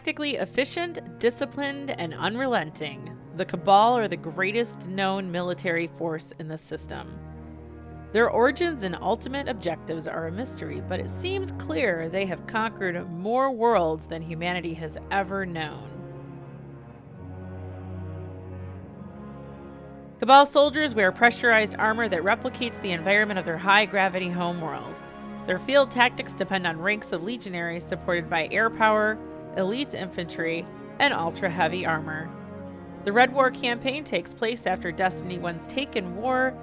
Tactically efficient, disciplined, and unrelenting, the Cabal are the greatest known military force in the system. Their origins and ultimate objectives are a mystery, but it seems clear they have conquered more worlds than humanity has ever known. Cabal soldiers wear pressurized armor that replicates the environment of their high-gravity homeworld. Their field tactics depend on ranks of legionaries supported by air power, elite infantry, and ultra-heavy armor. The Red War campaign takes place after Destiny 1's Taken War,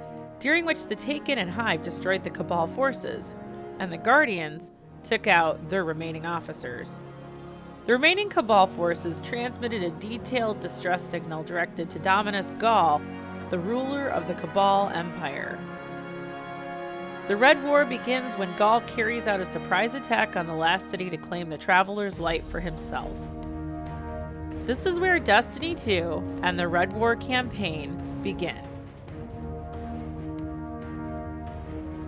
during which the Taken and Hive destroyed the Cabal forces, and the Guardians took out their remaining officers. The remaining Cabal forces transmitted a detailed distress signal directed to Dominus Ghaul, the ruler of the Cabal Empire. The Red War begins when Ghaul carries out a surprise attack on the last city to claim the Traveler's Light for himself. This is where Destiny 2 and the Red War campaign begin.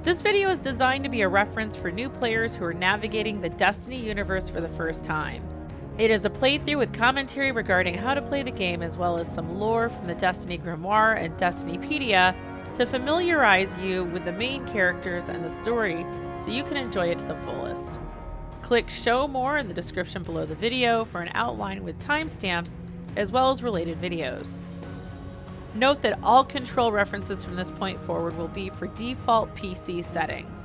This video is designed to be a reference for new players who are navigating the Destiny universe for the first time. It is a playthrough with commentary regarding how to play the game, as well as some lore from the Destiny Grimoire and Destinypedia to familiarize you with the main characters and the story so you can enjoy it to the fullest. Click Show More in the description below the video for an outline with timestamps as well as related videos. Note that all control references from this point forward will be for default PC settings.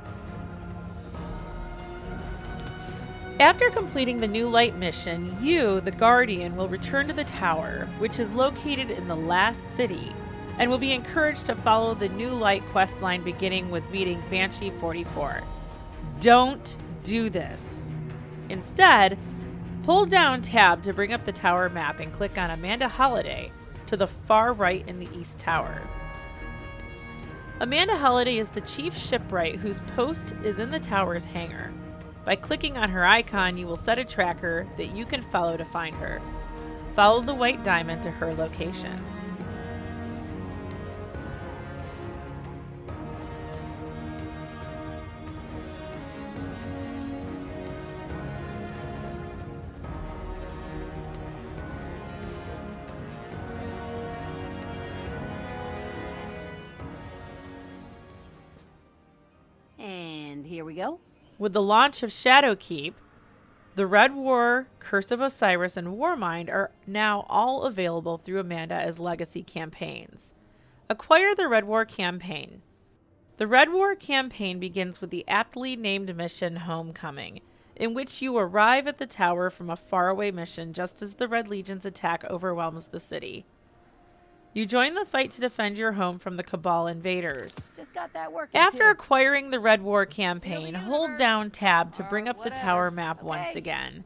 After completing the New Light mission, you, the Guardian, will return to the tower, which is located in the last city, and will be encouraged to follow the New Light questline beginning with meeting Banshee 44. Don't do this. Instead, hold down Tab to bring up the tower map and click on Amanda Holliday to the far right in the East Tower. Amanda Holliday is the chief shipwright whose post is in the tower's hangar. By clicking on her icon, you will set a tracker that you can follow to find her. Follow the white diamond to her location. And here we go. With the launch of Shadowkeep, the Red War, Curse of Osiris, and Warmind are now all available through Amanda as legacy campaigns. Acquire the Red War campaign. The Red War campaign begins with the aptly named mission Homecoming, in which you arrive at the tower from a faraway mission just as the Red Legion's attack overwhelms the city. You join the fight to defend your home from the Cabal invaders. Just got that working After too. acquiring the Red War campaign, hold down Tab to bring up the tower map once Okay. again.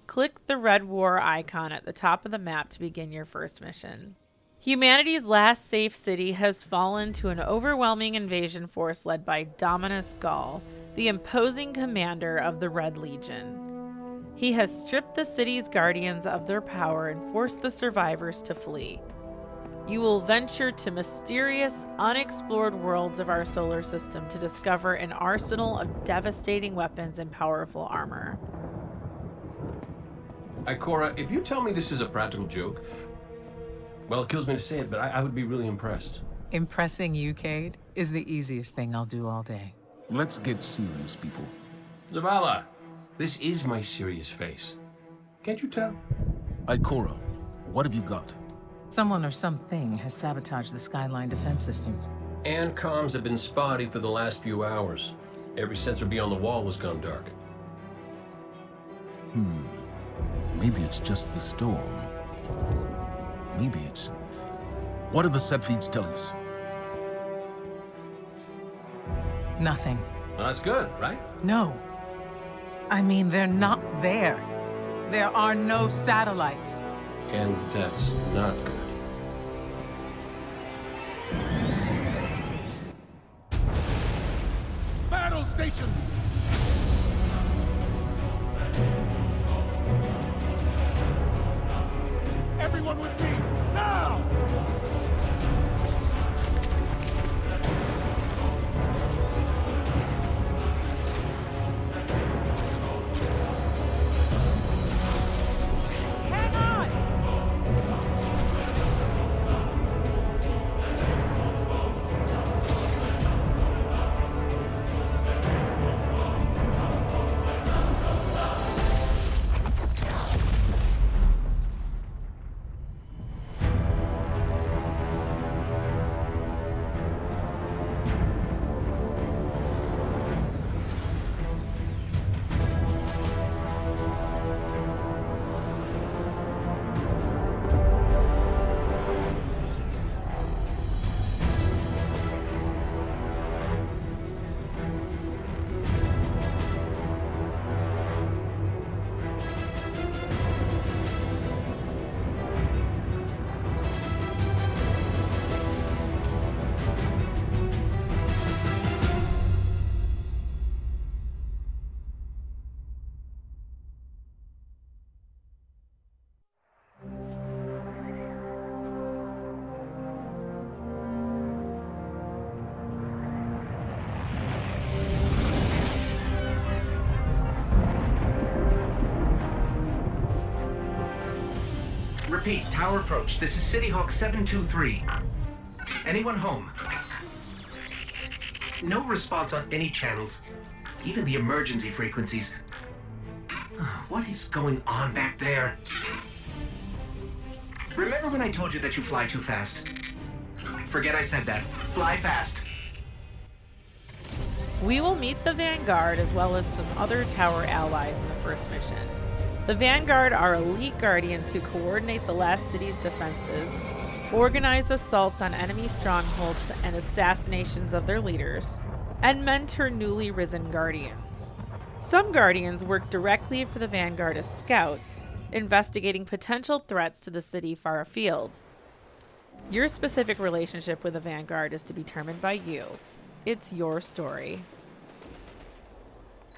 Click the Red War icon at the top of the map to begin your first mission. Humanity's last safe city has fallen to an overwhelming invasion force led by Dominus Ghaul, the imposing commander of the Red Legion. He has stripped the city's guardians of their power and forced the survivors to flee. You will venture to mysterious, unexplored worlds of our solar system to discover an arsenal of devastating weapons and powerful armor. Ikora, if you tell me this is a practical joke, well, it kills me to say it, but I would be really impressed. Impressing you, Cade, is the easiest thing I'll do all day. Let's get serious, people. Zavala, this is my serious face. Can't you tell? Ikora, what have you got? Someone or something has sabotaged the Skyline defense systems. And comms have been spotty for the last few hours. Every sensor beyond the wall has gone dark. Maybe it's just the storm. Maybe it's... What are the set feeds telling us? Nothing. Well, that's good, right? No. I mean, they're not there. There are no satellites. And that's not good. Battle stations! Everyone with me, now! Repeat, tower approach. This is City Hawk 723. Anyone home? No response on any channels, even the emergency frequencies. What is going on back there? Remember when I told you that you fly too fast? Forget I said that. Fly fast. We will meet the Vanguard as well as some other tower allies in the first mission. The Vanguard are elite guardians who coordinate the last city's defenses, organize assaults on enemy strongholds and assassinations of their leaders, and mentor newly risen guardians. Some guardians work directly for the Vanguard as scouts, investigating potential threats to the city far afield. Your specific relationship with the Vanguard is to be determined by you. It's your story.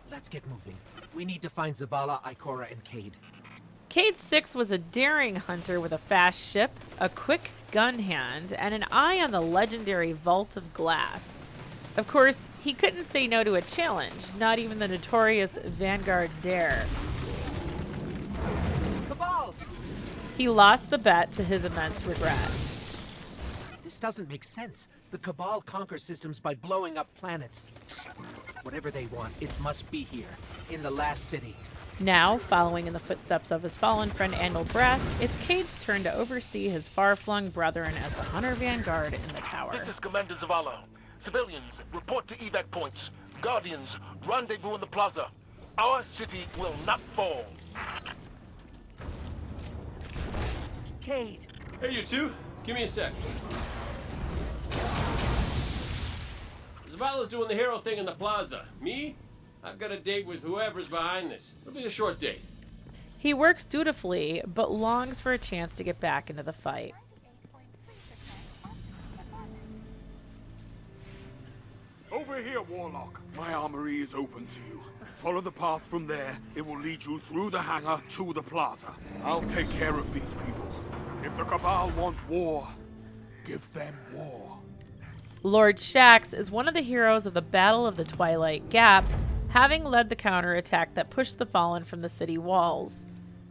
Let's get moving. We need to find Zavala, Ikora, and Cade. Cade 6 was a daring hunter with a fast ship, a quick gun hand, and an eye on the legendary Vault of Glass. Of course, he couldn't say no to a challenge, not even the notorious Vanguard dare. Cabal! He lost the bet to his immense regret. This doesn't make sense. The Cabal conquer systems by blowing up planets. Whatever they want, it must be here, in the last city. Now, following in the footsteps of his fallen friend Anvil Brass, it's Cade's turn to oversee his far-flung brethren as the Hunter Vanguard in the tower. This is Commander Zavala. Civilians, report to evac points. Guardians, rendezvous in the plaza. Our city will not fall. Cade! Hey, you two. Give me a sec. Zavala's doing the hero thing in the plaza. Me? I've got a date with whoever's behind this. It'll be a short date. He works dutifully, but longs for a chance to get back into the fight. Over here, Warlock. My armory is open to you. Follow the path from there. It will lead you through the hangar to the plaza. I'll take care of these people. If the Cabal want war, give them war. Lord Shaxx is one of the heroes of the Battle of the Twilight Gap, having led the counterattack that pushed the Fallen from the city walls.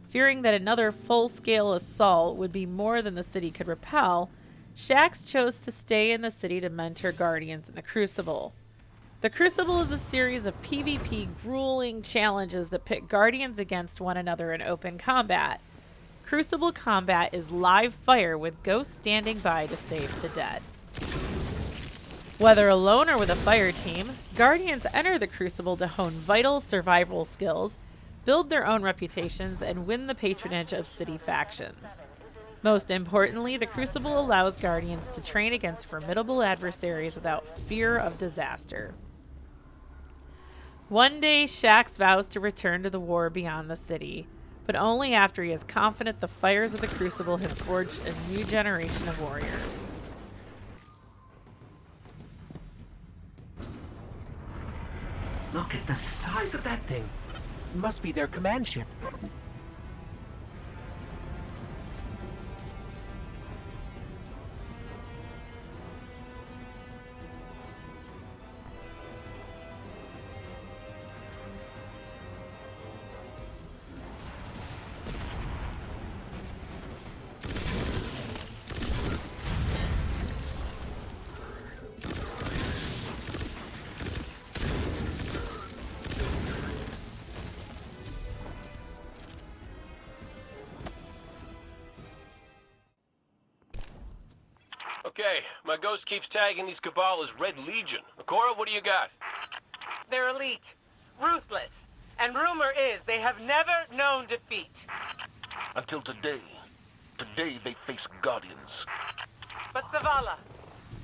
Fearing that another full-scale assault would be more than the city could repel, Shaxx chose to stay in the city to mentor Guardians in the Crucible. The Crucible is a series of PvP grueling challenges that pit Guardians against one another in open combat. Crucible combat is live fire with ghosts standing by to save the dead. Whether alone or with a fire team, Guardians enter the Crucible to hone vital survival skills, build their own reputations, and win the patronage of city factions. Most importantly, the Crucible allows Guardians to train against formidable adversaries without fear of disaster. One day, Shaxx vows to return to the war beyond the city, but only after he is confident the fires of the Crucible have forged a new generation of warriors. Look at the size of that thing. It must be their command ship. Okay, my ghost keeps tagging these Cabal as Red Legion. Ikora, what do you got? They're elite, ruthless, and rumor is they have never known defeat. Until today. Today they face Guardians. But Zavala,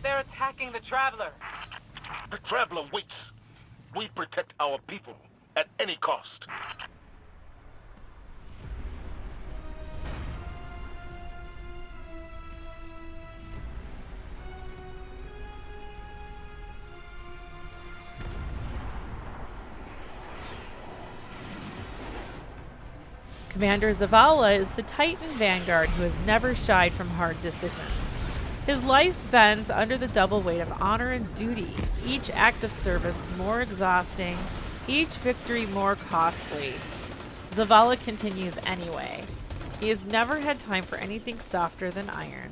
they're attacking the Traveler. The Traveler waits. We protect our people at any cost. Commander Zavala is the Titan Vanguard who has never shied from hard decisions. His life bends under the double weight of honor and duty, each act of service more exhausting, each victory more costly. Zavala continues anyway. He has never had time for anything softer than iron.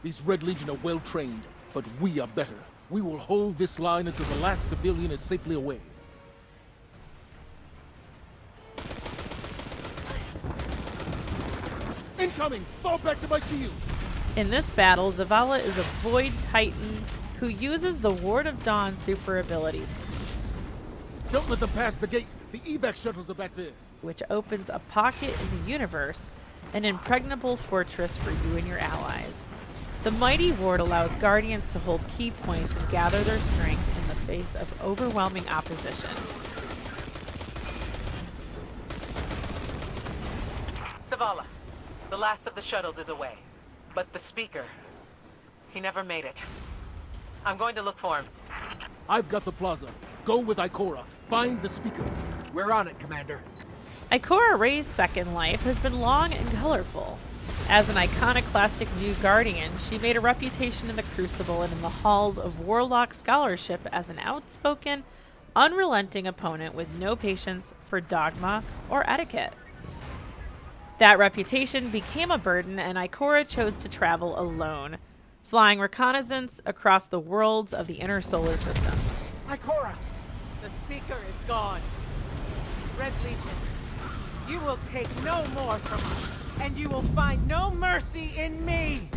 These Red Legion are well trained, but we are better. We will hold this line until the last civilian is safely away. Incoming! Fall back to my shield! In this battle, Zavala is a Void Titan who uses the Ward of Dawn super ability, Don't let them pass the gate! The evac shuttles are back there! which opens a pocket in the universe, an impregnable fortress for you and your allies. The mighty ward allows Guardians to hold key points and gather their strength in the face of overwhelming opposition. Zavala, the last of the shuttles is away. But the speaker, he never made it. I'm going to look for him. I've got the plaza. Go with Ikora. Find the speaker. We're on it, Commander. Ikora Rey's second life has been long and colorful. As an iconoclastic new Guardian, she made a reputation in the Crucible and in the halls of Warlock scholarship as an outspoken, unrelenting opponent with no patience for dogma or etiquette. That reputation became a burden, and Ikora chose to travel alone, flying reconnaissance across the worlds of the inner solar system. Ikora! The speaker is gone. Red Legion, you will take no more from us, and you will find no mercy in me!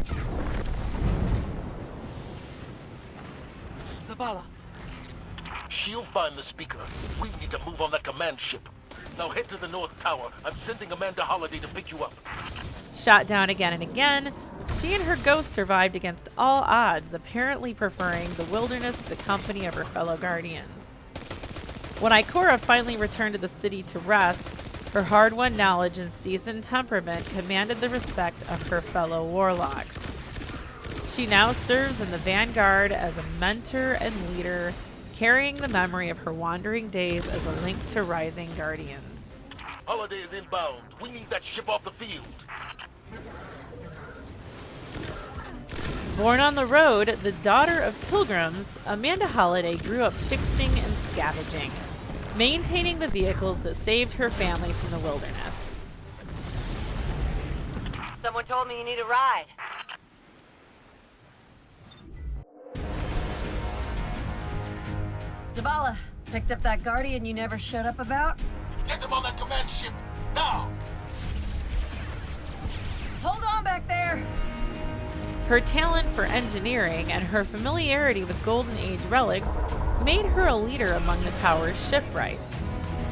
Zavala. She'll find the speaker. We need to move on that command ship. Now head to the North Tower. I'm sending Amanda Holliday to pick you up. Shot down again and again, she and her ghost survived against all odds, apparently preferring the wilderness to the company of her fellow Guardians. When Ikora finally returned to the city to rest, her hard-won knowledge and seasoned temperament commanded the respect of her fellow warlocks. She now serves in the Vanguard as a mentor and leader, carrying the memory of her wandering days as a link to rising Guardians. Holliday is inbound. We need that ship off the field. Born on the road, the daughter of pilgrims, Amanda Holliday grew up fixing and scavenging, maintaining the vehicles that saved her family from the wilderness. Someone told me you need a ride. Zavala, picked up that Guardian you never showed up about? Get them on that command ship, now! Hold on back there! Her talent for engineering and her familiarity with Golden Age relics made her a leader among the tower's shipwrights.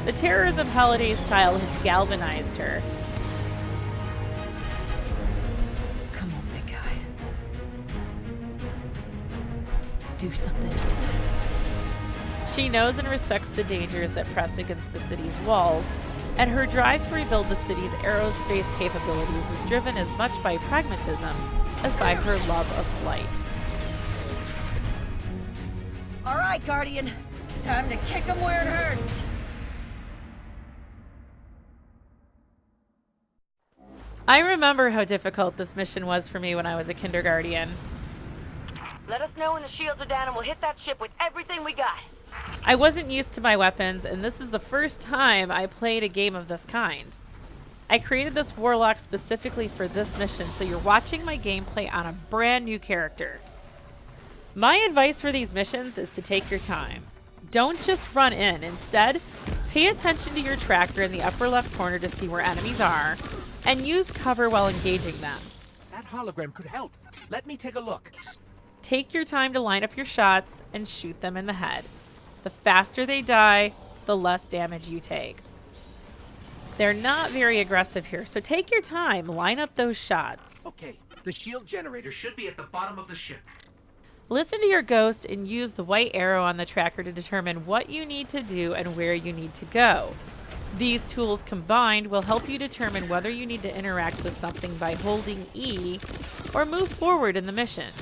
The terrors of Holliday's child has galvanized her. Come on, big guy. Do something. She knows and respects the dangers that press against the city's walls, and her drive to rebuild the city's aerospace capabilities is driven as much by pragmatism as by her love of flight. All right, Guardian. Time to kick 'em where it hurts. I remember how difficult this mission was for me when I was a Kinderguardian. Let us know when the shields are down and we'll hit that ship with everything we got. I wasn't used to my weapons, and this is the first time I played a game of this kind. I created this warlock specifically for this mission, so you're watching my gameplay on a brand new character. My advice for these missions is to take your time. Don't just run in. Instead, pay attention to your tracker in the upper left corner to see where enemies are, and use cover while engaging them. That hologram could help. Let me take a look. Take your time to line up your shots and shoot them in the head. The faster they die, the less damage you take. They're not very aggressive here, so take your time, line up those shots. Okay, the shield generator should be at the bottom of the ship. Listen to your ghost and use the white arrow on the tracker to determine what you need to do and where you need to go. These tools combined will help you determine whether you need to interact with something by holding E or move forward in the mission.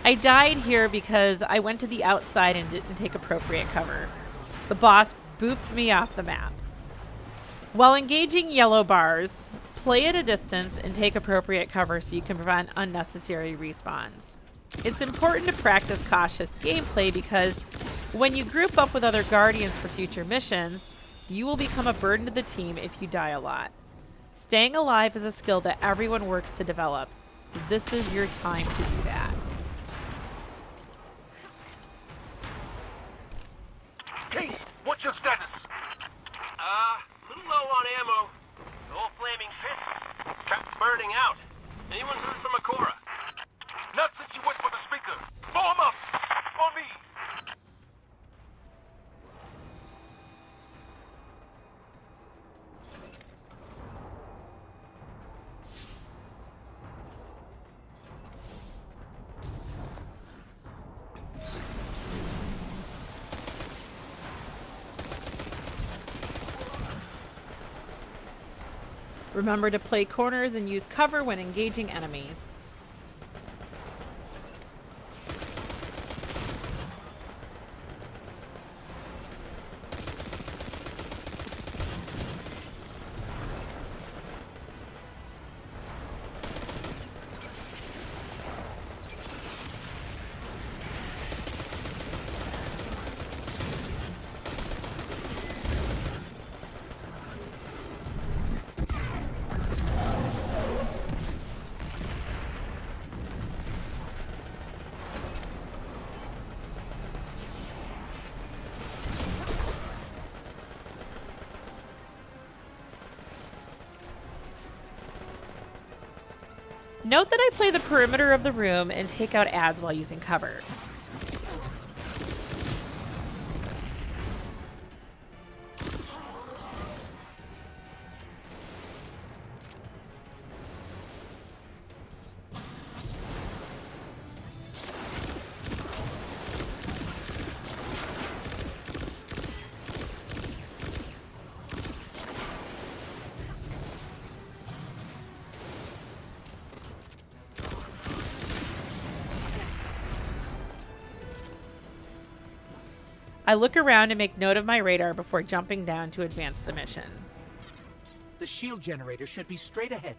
I died here because I went to the outside and didn't take appropriate cover. The boss booped me off the map. While engaging yellow bars, play at a distance and take appropriate cover so you can prevent unnecessary respawns. It's important to practice cautious gameplay because when you group up with other Guardians for future missions, you will become a burden to the team if you die a lot. Staying alive is a skill that everyone works to develop. This is your time to do that. Kate, what's your status? Little low on ammo. The whole flaming pit kept burning out. Anyone heard from Ikora? Not since you went for the speaker. Form up! For me! Remember to play corners and use cover when engaging enemies. Note that I play the perimeter of the room and take out ads while using cover. I look around and make note of my radar before jumping down to advance the mission. The shield generator should be straight ahead.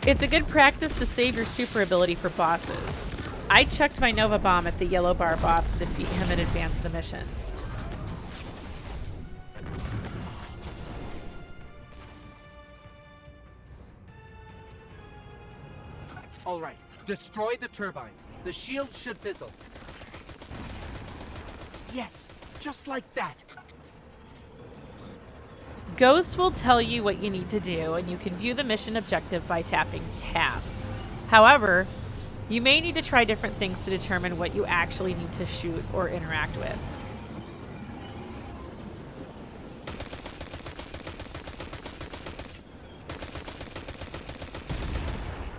It's a good practice to save your super ability for bosses. I checked my Nova Bomb at the yellow bar boss to defeat him and advance the mission. All right, destroy the turbines. The shields should fizzle. Yes, just like that. Ghost will tell you what you need to do, and you can view the mission objective by tapping Tab. However, you may need to try different things to determine what you actually need to shoot or interact with.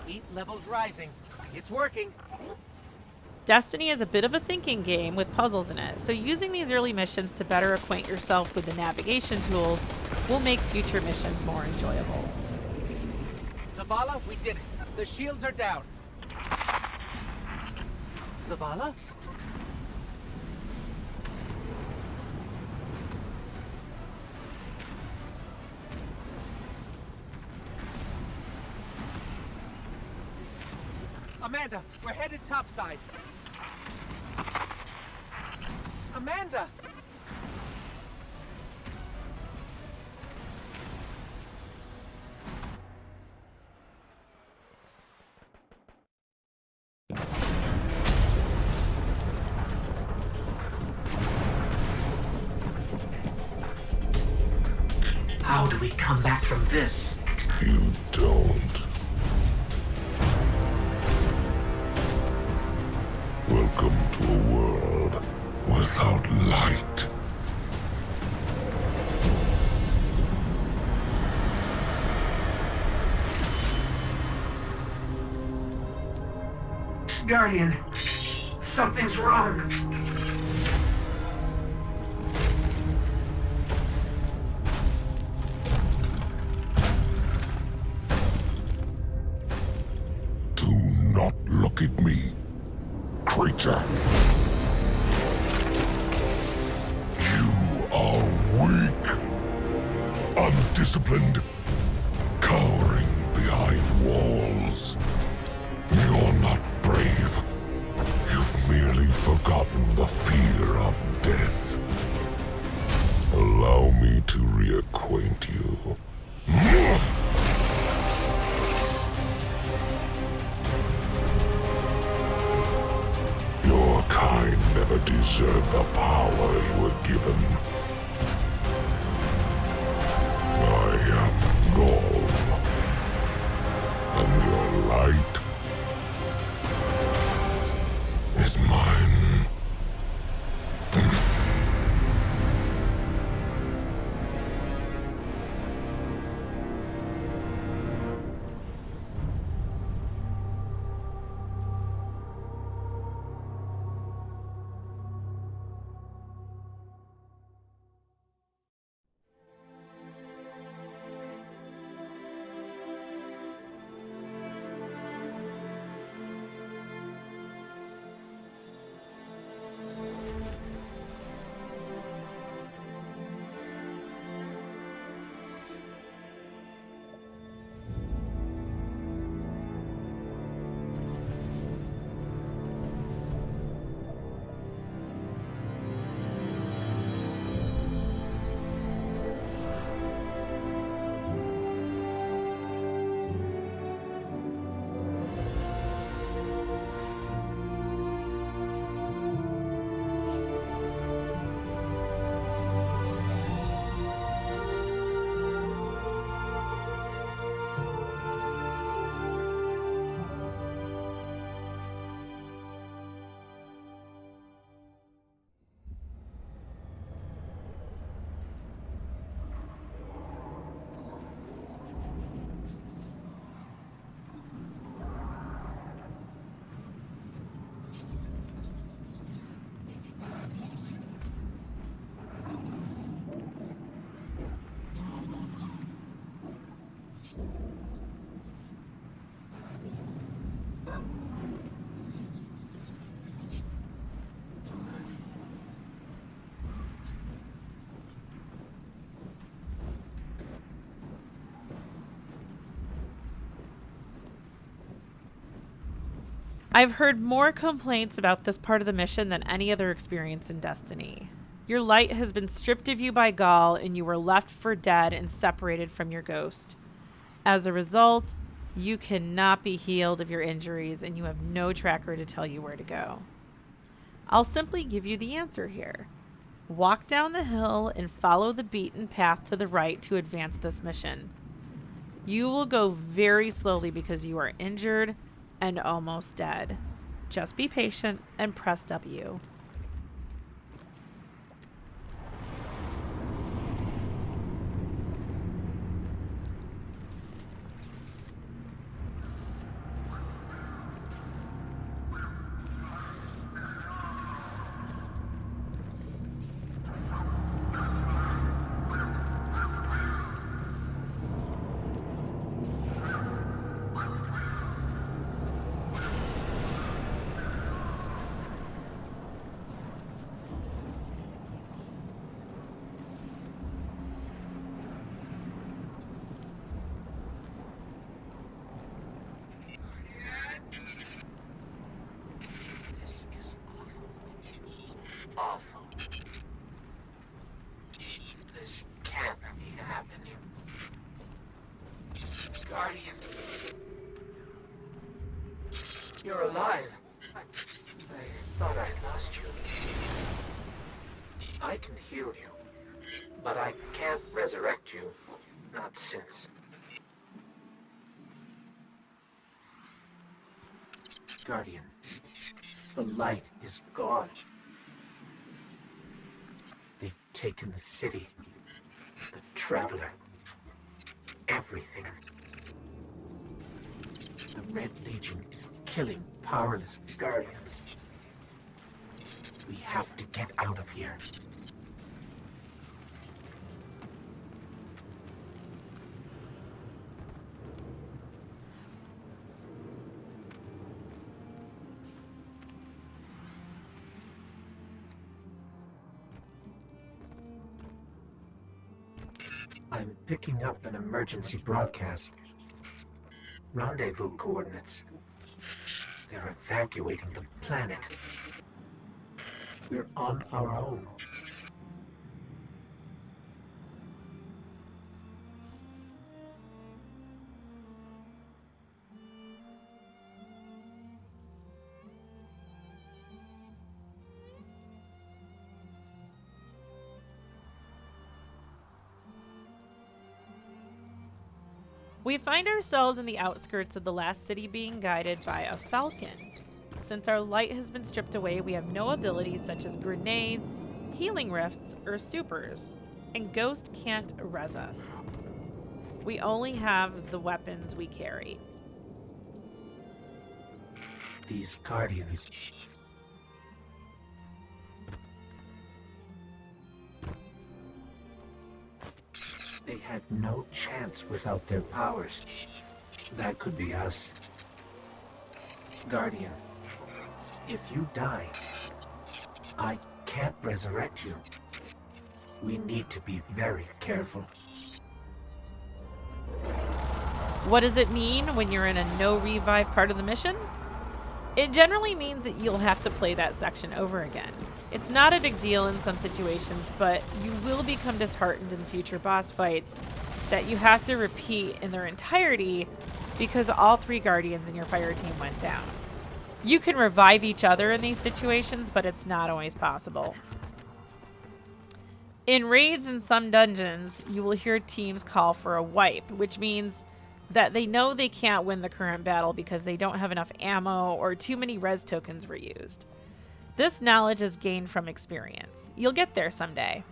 Heat levels rising. It's working. Destiny is a bit of a thinking game with puzzles in it, so using these early missions to better acquaint yourself with the navigation tools will make future missions more enjoyable. Zavala, we did it. The shields are down. Zavala? Amanda, we're headed topside. Amanda! How do we come back from this? You don't. Welcome to a world without light. Guardian, something's wrong. Do not look at me, creature. You are weak, undisciplined, cowering behind walls. You're not brave. You've merely forgotten the fear of death. Allow me to reacquaint you. Your kind never deserved the power you were given. I am Ghaul, and your light is mine. I've heard more complaints about this part of the mission than any other experience in Destiny. Your light has been stripped of you by Ghaul, and you were left for dead and separated from your ghost. As a result, you cannot be healed of your injuries, and you have no tracker to tell you where to go. I'll simply give you the answer here. Walk down the hill and follow the beaten path to the right to advance this mission. You will go very slowly because you are injured and almost dead. Just be patient and press W. This can't be happening. Guardian. You're alive. I thought I lost you. I can heal you, but I can't resurrect you. Not since. Guardian, the light is gone. They've taken the city, the Traveler, everything. The Red Legion is killing powerless Guardians. We have to get out of here. I'm picking up an emergency broadcast. Rendezvous coordinates. They're evacuating the planet. We're on our own. We find ourselves in the outskirts of the last city being guided by a falcon. Since our light has been stripped away, we have no abilities such as grenades, healing rifts, or supers, and Ghost can't res us. We only have the weapons we carry. These Guardians. They had no chance without their powers. That could be us. Guardian, if you die, I can't resurrect you. We need to be very careful. What does it mean when you're in a no revive part of the mission? It generally means that you'll have to play that section over again. It's not a big deal in some situations, but you will become disheartened in future boss fights that you have to repeat in their entirety because all 3 Guardians in your fire team went down. You can revive each other in these situations, but it's not always possible. In raids in some dungeons, you will hear teams call for a wipe, which means that they know they can't win the current battle because they don't have enough ammo or too many res tokens were used. This knowledge is gained from experience. You'll get there someday.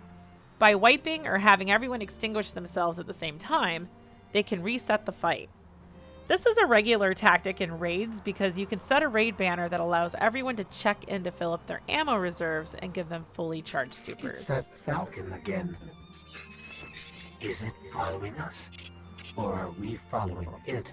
By wiping or having everyone extinguish themselves at the same time, they can reset the fight. This is a regular tactic in raids because you can set a raid banner that allows everyone to check in to fill up their ammo reserves and give them fully charged supers. It's that falcon again. Is it following us? Or are we following it?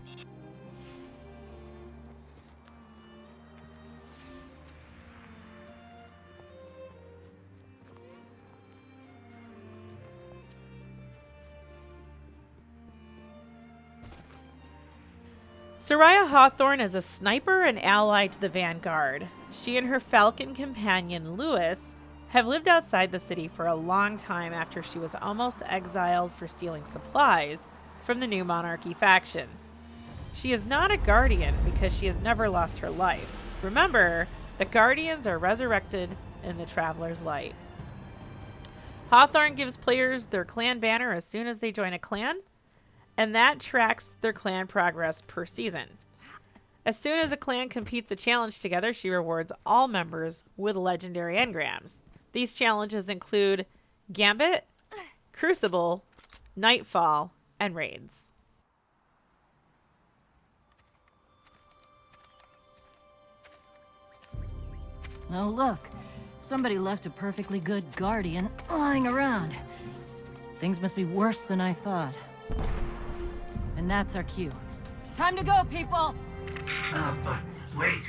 Suraya Hawthorne is a sniper and ally to the Vanguard. She and her Falcon companion, Lewis, have lived outside the city for a long time after she was almost exiled for stealing supplies from the New Monarchy faction. She is not a Guardian because she has never lost her life. Remember, the Guardians are resurrected in the Traveler's Light. Hawthorne gives players their clan banner as soon as they join a clan, and that tracks their clan progress per season. As soon as a clan competes a challenge together, she rewards all members with legendary engrams. These challenges include Gambit, Crucible, Nightfall, and Raids. Oh, look. Somebody left a perfectly good Guardian lying around. Things must be worse than I thought. And that's our cue. Time to go, people! But wait.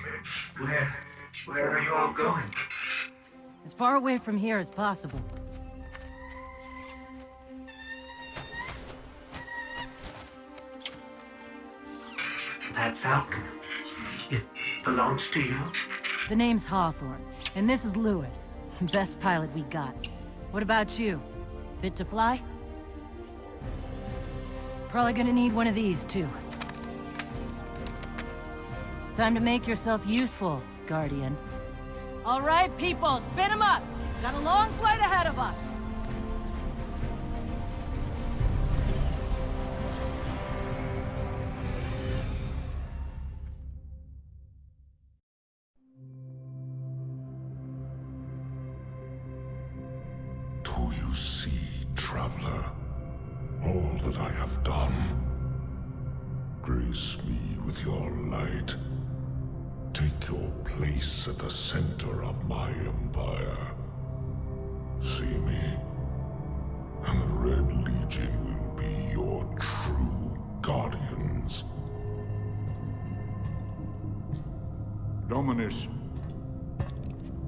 Where are you all going? As far away from here as possible. That falcon, it belongs to you? The name's Hawthorne, and this is Lewis. Best pilot we got. What about you? Fit to fly? Probably gonna need one of these, too. Time to make yourself useful, Guardian. All right, people, spin 'em up! Got a long flight ahead of us! Do you see, traveler, all that I have done? Grace me with your light. take your place at the center of my empire. See me, and the Red Legion will be your true guardians. Dominus,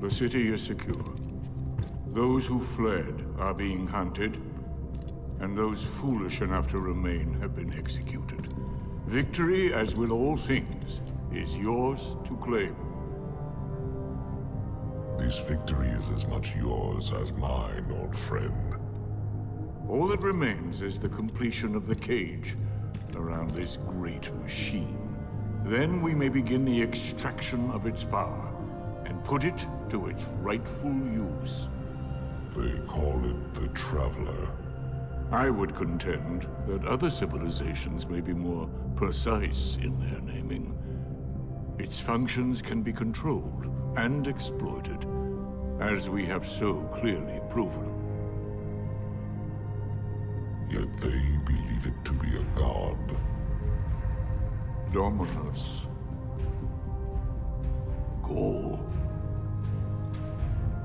the city is secure. Those who fled are being hunted, and those foolish enough to remain have been executed. Victory, as with all things, is yours to claim. This victory is as much yours as mine, old friend. All that remains is the completion of the cage around this great machine. Then we may begin the extraction of its power and put it to its rightful use. They call it the Traveler. I would contend that other civilizations may be more precise in their naming. Its functions can be controlled and exploited, as we have so clearly proven. Yet they believe it to be a god. Dominus Ghaul.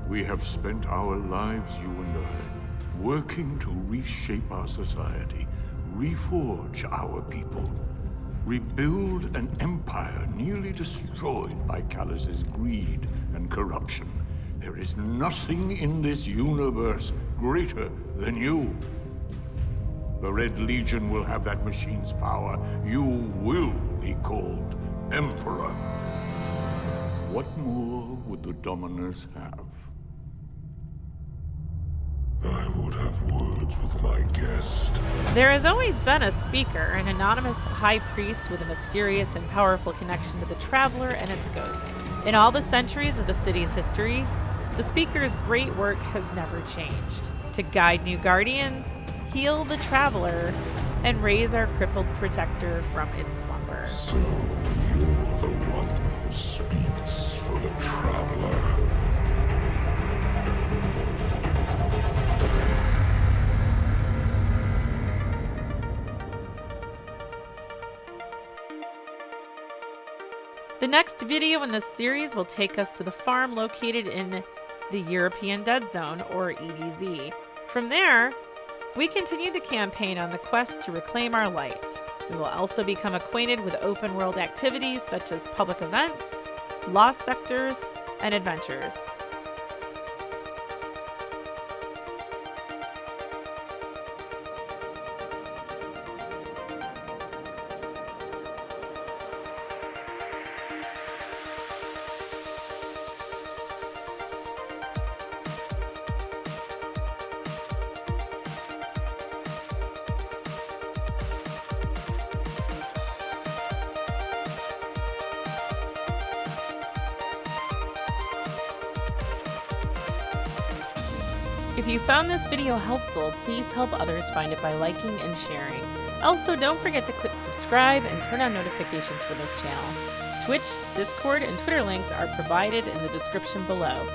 We have spent our lives, you and I, working to reshape our society, reforge our people, rebuild an empire nearly destroyed by Callus's greed and corruption. There is nothing in this universe greater than you. The Red Legion will have that machine's power. You will be called Emperor. What more would the Dominus have? I would have words with my guest. There has always been a speaker, an anonymous high priest with a mysterious and powerful connection to the Traveler and its ghost. In all the centuries of the city's history, the speaker's great work has never changed. To guide new guardians, heal the Traveler, and raise our crippled protector from its slumber. So, you're the one who speaks for the Traveler. The next video in this series will take us to the farm located in the European Dead Zone, or EDZ. From there, we continue the campaign on the quest to reclaim our light. We will also become acquainted with open world activities such as public events, lost sectors, and adventures. If you found this video helpful, please help others find it by liking and sharing. Also, don't forget to click subscribe and turn on notifications for this channel. Twitch, Discord, and Twitter links are provided in the description below.